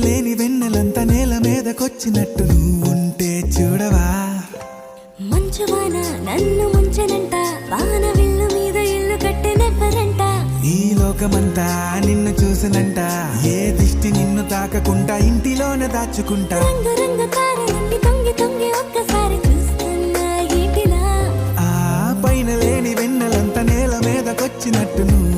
లేని వెన్నెలంతా నేల మీదకొచ్చినట్టు నువ్వుంటే చూడవా. మంచువాన నన్ను ముంచెనంట, వాన విల్లు మీద ఇల్లు కట్టెనెవ్వరంట. ఈ లోకమంతా నిన్ను చూసినంట, ఏ దిష్టి నిన్ను తాకకుండా ఇంటిలోనే దాచుకుంటా. రంగు రంగు తారలన్నీ తొంగి తొంగి ఒక్కసారి చూస్తున్నా ఈటిలా. ఆ పైన లేని వెన్నెలంతా నేల మీదకొచ్చినట్టు నువ్వు